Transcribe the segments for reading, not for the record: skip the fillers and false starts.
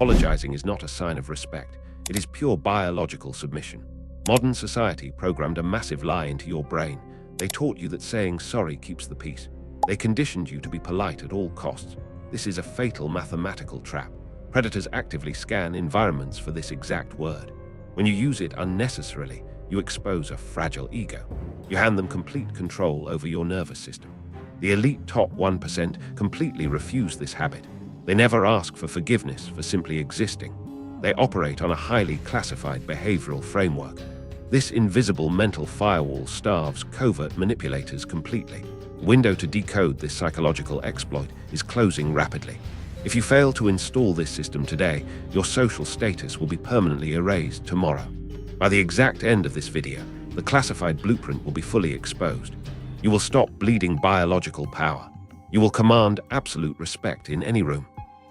Apologizing is not a sign of respect. It is pure biological submission. Modern society programmed a massive lie into your brain. They taught you that saying sorry keeps the peace. They conditioned you to be polite at all costs. This is a fatal mathematical trap. Predators actively scan environments for this exact word. When you use it unnecessarily, you expose a fragile ego. You hand them complete control over your nervous system. The elite top 1% completely refuse this habit. They never ask for forgiveness for simply existing. They operate on a highly classified behavioral framework. This invisible mental firewall starves covert manipulators completely. The window to decode this psychological exploit is closing rapidly. If you fail to install this system today, your social status will be permanently erased tomorrow. By the exact end of this video, the classified blueprint will be fully exposed. You will stop bleeding biological power. You will command absolute respect in any room.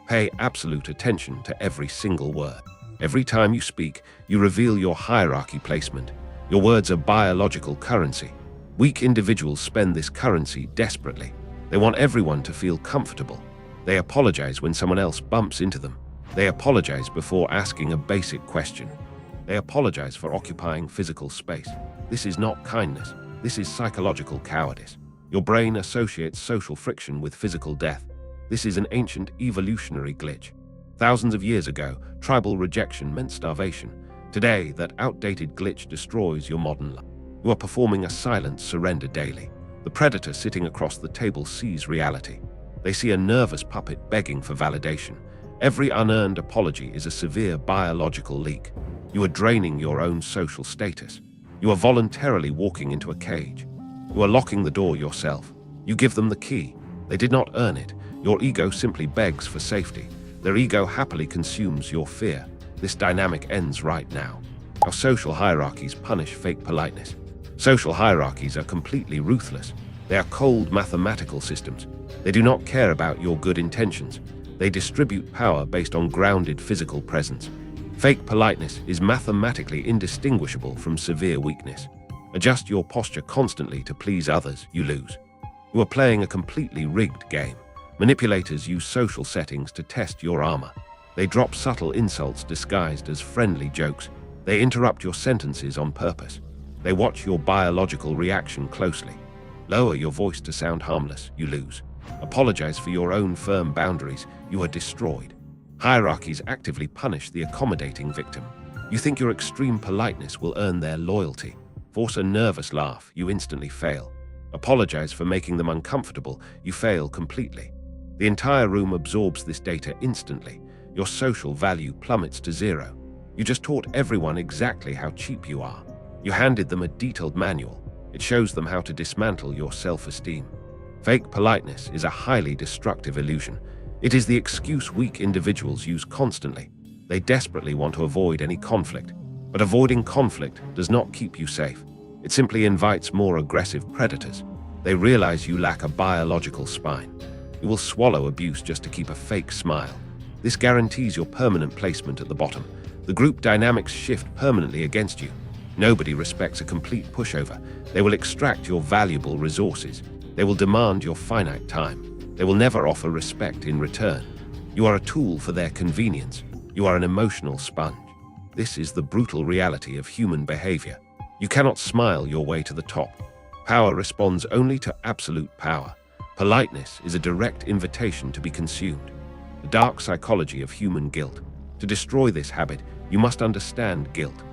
Pay absolute attention to every single word. Every time you speak, you reveal your hierarchy placement. Your words are biological currency. Weak individuals spend this currency desperately. They want everyone to feel comfortable. They apologize when someone else bumps into them. They apologize before asking a basic question. They apologize for occupying physical space. This is not kindness. This is psychological cowardice. Your brain associates social friction with physical death. This is an ancient evolutionary glitch. Thousands of years ago, tribal rejection meant starvation. Today, that outdated glitch destroys your modern life. You are performing a silent surrender daily. The predator sitting across the table sees reality. They see a nervous puppet begging for validation. Every unearned apology is a severe biological leak. You are draining your own social status. You are voluntarily walking into a cage. You are locking the door yourself. You give them the key. They did not earn it. Your ego simply begs for safety. Their ego happily consumes your fear. This dynamic ends right now. How social hierarchies punish fake politeness. Social hierarchies are completely ruthless. They are cold mathematical systems. They do not care about your good intentions. They distribute power based on grounded physical presence. Fake politeness is mathematically indistinguishable from severe weakness. Adjust your posture constantly to please others, you lose. You are playing a completely rigged game. Manipulators use social settings to test your armor. They drop subtle insults disguised as friendly jokes. They interrupt your sentences on purpose. They watch your biological reaction closely. Lower your voice to sound harmless, you lose. Apologize for your own firm boundaries, you are destroyed. Hierarchies actively punish the accommodating victim. You think your extreme politeness will earn their loyalty. Force a nervous laugh, you instantly fail. Apologize for making them uncomfortable, you fail completely. The entire room absorbs this data instantly. Your social value plummets to zero. You just taught everyone exactly how cheap you are. You handed them a detailed manual. It shows them how to dismantle your self-esteem. Fake politeness is a highly destructive illusion. It is the excuse weak individuals use constantly. They desperately want to avoid any conflict. But avoiding conflict does not keep you safe. It simply invites more aggressive predators. They realize you lack a biological spine. You will swallow abuse just to keep a fake smile. This guarantees your permanent placement at the bottom. The group dynamics shift permanently against you. Nobody respects a complete pushover. They will extract your valuable resources. They will demand your finite time. They will never offer respect in return. You are a tool for their convenience. You are an emotional sponge. This is the brutal reality of human behavior. You cannot smile your way to the top. Power responds only to absolute power. Politeness is a direct invitation to be consumed. The dark psychology of human guilt. To destroy this habit, you must understand guilt.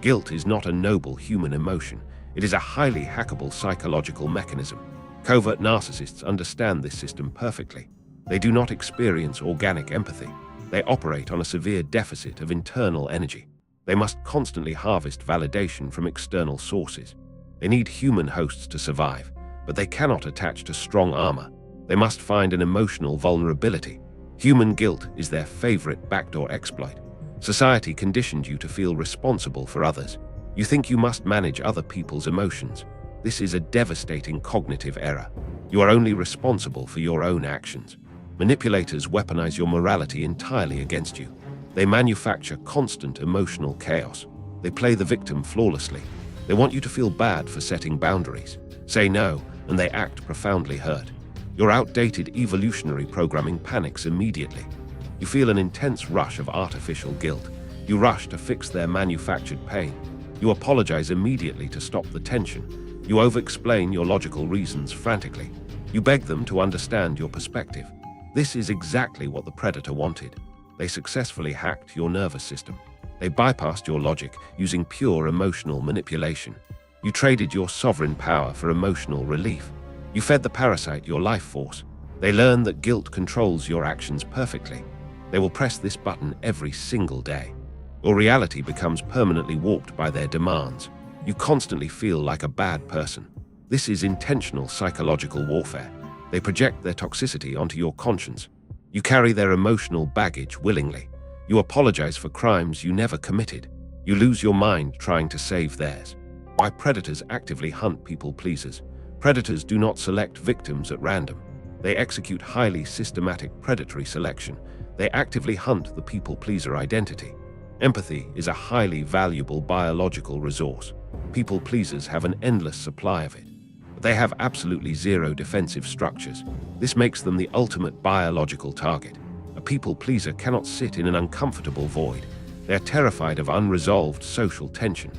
Guilt is not a noble human emotion. It is a highly hackable psychological mechanism. Covert narcissists understand this system perfectly. They do not experience organic empathy. They operate on a severe deficit of internal energy. They must constantly harvest validation from external sources. They need human hosts to survive, but they cannot attach to strong armor. They must find an emotional vulnerability. Human guilt is their favorite backdoor exploit. Society conditioned you to feel responsible for others. You think you must manage other people's emotions. This is a devastating cognitive error. You are only responsible for your own actions. Manipulators weaponize your morality entirely against you. They manufacture constant emotional chaos. They play the victim flawlessly. They want you to feel bad for setting boundaries. Say no, and they act profoundly hurt. Your outdated evolutionary programming panics immediately. You feel an intense rush of artificial guilt. You rush to fix their manufactured pain. You apologize immediately to stop the tension. You over-explain your logical reasons frantically. You beg them to understand your perspective. This is exactly what the predator wanted. They successfully hacked your nervous system. They bypassed your logic using pure emotional manipulation. You traded your sovereign power for emotional relief. You fed the parasite your life force. They learn that guilt controls your actions perfectly. They will press this button every single day. Your reality becomes permanently warped by their demands. You constantly feel like a bad person. This is intentional psychological warfare. They project their toxicity onto your conscience. You carry their emotional baggage willingly. You apologize for crimes you never committed. You lose your mind trying to save theirs. Why predators actively hunt people pleasers? Predators do not select victims at random. They execute highly systematic predatory selection. They actively hunt the people pleaser identity. Empathy is a highly valuable biological resource. People pleasers have an endless supply of it. But they have absolutely zero defensive structures. This makes them the ultimate biological target. A people pleaser cannot sit in an uncomfortable void. They are terrified of unresolved social tension.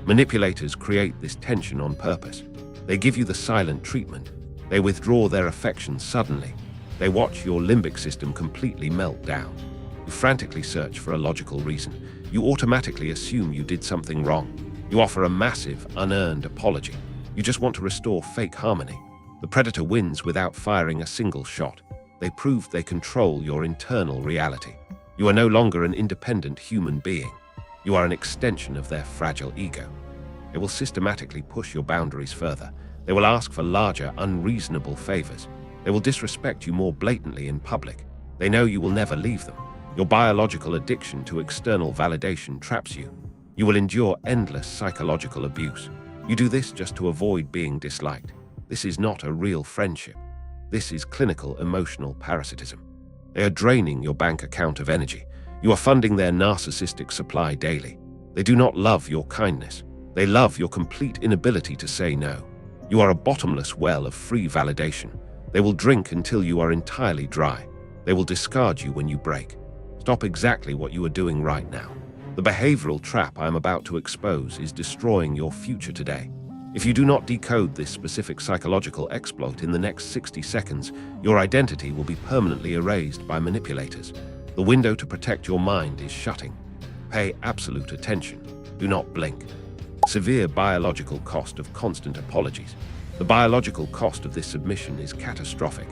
Manipulators create this tension on purpose. They give you the silent treatment. They withdraw their affection suddenly. They watch your limbic system completely melt down. You frantically search for a logical reason. You automatically assume you did something wrong. You offer a massive, unearned apology. You just want to restore fake harmony. The predator wins without firing a single shot. They prove they control your internal reality. You are no longer an independent human being. You are an extension of their fragile ego. They will systematically push your boundaries further. They will ask for larger, unreasonable favors. They will disrespect you more blatantly in public. They know you will never leave them. Your biological addiction to external validation traps you. You will endure endless psychological abuse. You do this just to avoid being disliked. This is not a real friendship. This is clinical emotional parasitism. They are draining your bank account of energy. You are funding their narcissistic supply daily. They do not love your kindness. They love your complete inability to say no. You are a bottomless well of free validation. They will drink until you are entirely dry. They will discard you when you break. Stop exactly what you are doing right now. The behavioral trap I am about to expose is destroying your future today. If you do not decode this specific psychological exploit in the next 60 seconds, your identity will be permanently erased by manipulators. The window to protect your mind is shutting. Pay absolute attention. Do not blink. Severe biological cost of constant apologies. The biological cost of this submission is catastrophic.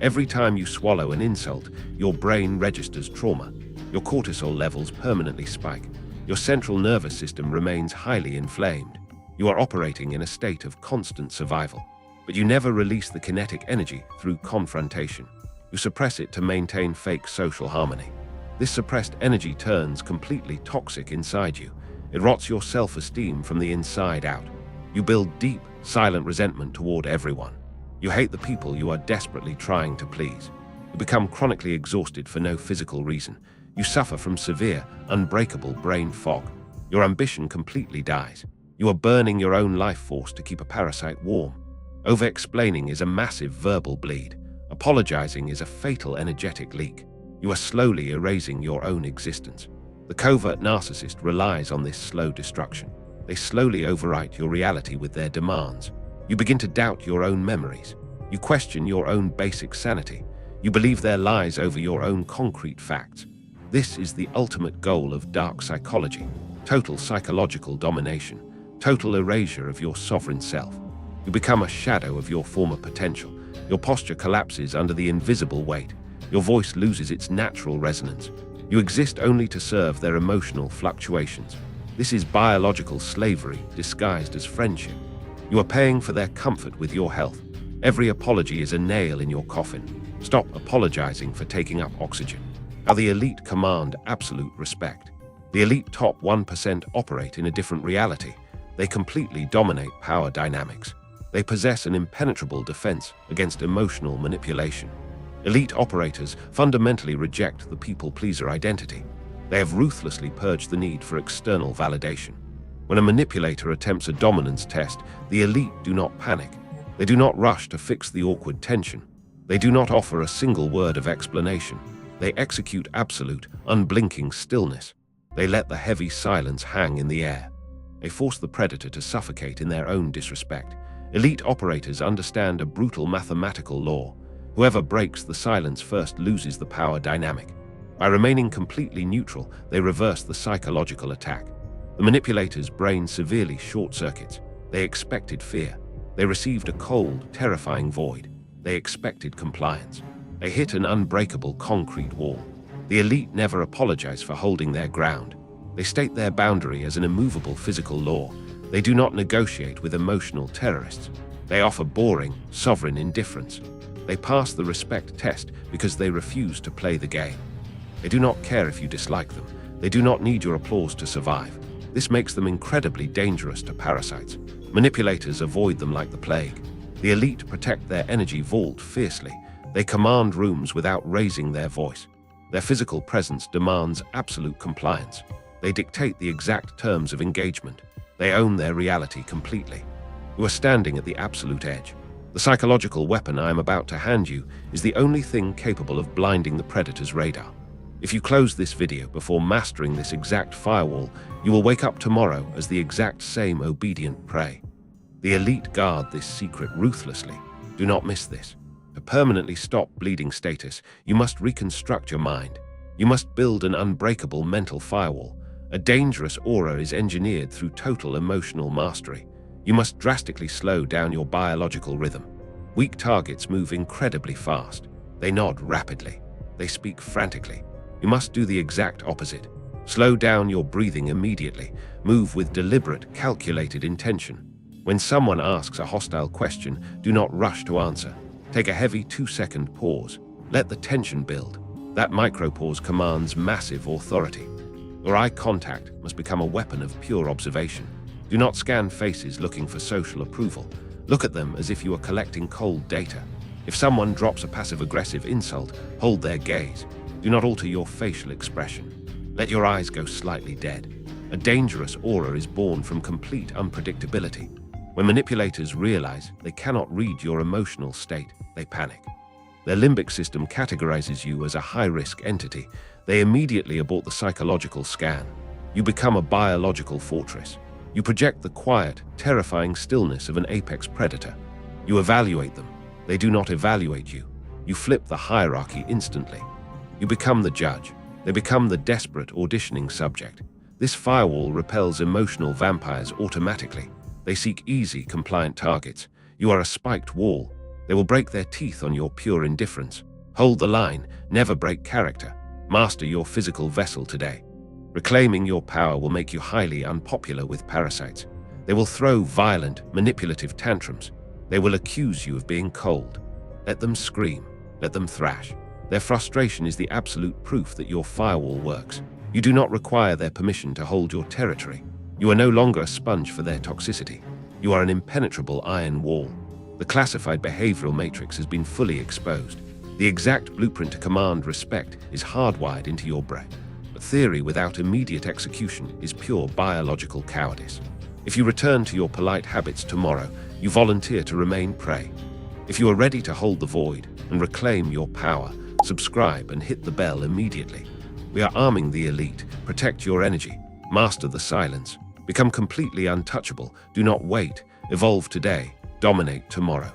Every time you swallow an insult, your brain registers trauma. Your cortisol levels permanently spike. Your central nervous system remains highly inflamed. You are operating in a state of constant survival. But you never release the kinetic energy through confrontation. You suppress it to maintain fake social harmony. This suppressed energy turns completely toxic inside you. It rots your self-esteem from the inside out. You build deep, silent resentment toward everyone. You hate the people you are desperately trying to please. You become chronically exhausted for no physical reason. You suffer from severe, unbreakable brain fog. Your ambition completely dies. You are burning your own life force to keep a parasite warm. Over-explaining is a massive verbal bleed. Apologizing is a fatal energetic leak. You are slowly erasing your own existence. The covert narcissist relies on this slow destruction. They slowly overwrite your reality with their demands. You begin to doubt your own memories. You question your own basic sanity. You believe their lies over your own concrete facts. This is the ultimate goal of dark psychology. Total psychological domination. Total erasure of your sovereign self. You become a shadow of your former potential. Your posture collapses under the invisible weight. Your voice loses its natural resonance. You exist only to serve their emotional fluctuations. This is biological slavery disguised as friendship. You are paying for their comfort with your health. Every apology is a nail in your coffin. Stop apologizing for taking up oxygen. How the elite command absolute respect. The elite top 1% operate in a different reality. They completely dominate power dynamics. They possess an impenetrable defense against emotional manipulation. Elite operators fundamentally reject the people-pleaser identity. They have ruthlessly purged the need for external validation. When a manipulator attempts a dominance test, the elite do not panic. They do not rush to fix the awkward tension. They do not offer a single word of explanation. They execute absolute, unblinking stillness. They let the heavy silence hang in the air. They force the predator to suffocate in their own disrespect. Elite operators understand a brutal mathematical law. Whoever breaks the silence first loses the power dynamic. By remaining completely neutral, they reverse the psychological attack. The manipulator's brain severely short-circuits. They expected fear. They received a cold, terrifying void. They expected compliance. They hit an unbreakable concrete wall. The elite never apologize for holding their ground. They state their boundary as an immovable physical law. They do not negotiate with emotional terrorists. They offer boring, sovereign indifference. They pass the respect test because they refuse to play the game. They do not care if you dislike them. They do not need your applause to survive. This makes them incredibly dangerous to parasites. Manipulators avoid them like the plague. The elite protect their energy vault fiercely. They command rooms without raising their voice. Their physical presence demands absolute compliance. They dictate the exact terms of engagement. They own their reality completely. You are standing at the absolute edge. The psychological weapon I am about to hand you is the only thing capable of blinding the predator's radar. If you close this video before mastering this exact firewall, you will wake up tomorrow as the exact same obedient prey. The elite guard this secret ruthlessly. Do not miss this. To permanently stop bleeding status, you must reconstruct your mind. You must build an unbreakable mental firewall. A dangerous aura is engineered through total emotional mastery. You must drastically slow down your biological rhythm. Weak targets move incredibly fast. They nod rapidly. They speak frantically. You must do the exact opposite. Slow down your breathing immediately. Move with deliberate, calculated intention. When someone asks a hostile question, do not rush to answer. Take a heavy 2-second pause. Let the tension build. That micropause commands massive authority. Your eye contact must become a weapon of pure observation. Do not scan faces looking for social approval. Look at them as if you are collecting cold data. If someone drops a passive-aggressive insult, hold their gaze. Do not alter your facial expression. Let your eyes go slightly dead. A dangerous aura is born from complete unpredictability. When manipulators realize they cannot read your emotional state, they panic. Their limbic system categorizes you as a high-risk entity. They immediately abort the psychological scan. You become a biological fortress. You project the quiet, terrifying stillness of an apex predator. You evaluate them. They do not evaluate you. You flip the hierarchy instantly. You become the judge. They become the desperate auditioning subject. This firewall repels emotional vampires automatically. They seek easy, compliant targets. You are a spiked wall. They will break their teeth on your pure indifference. Hold the line. Never break character. Master your physical vessel today. Reclaiming your power will make you highly unpopular with parasites. They will throw violent, manipulative tantrums. They will accuse you of being cold. Let them scream. Let them thrash. Their frustration is the absolute proof that your firewall works. You do not require their permission to hold your territory. You are no longer a sponge for their toxicity. You are an impenetrable iron wall. The classified behavioral matrix has been fully exposed. The exact blueprint to command respect is hardwired into your brain. But theory without immediate execution is pure biological cowardice. If you return to your polite habits tomorrow, you volunteer to remain prey. If you are ready to hold the void and reclaim your power, subscribe and hit the bell immediately. We are arming the elite. Protect your energy. Master the silence. Become completely untouchable. Do not wait. Evolve today. Dominate tomorrow.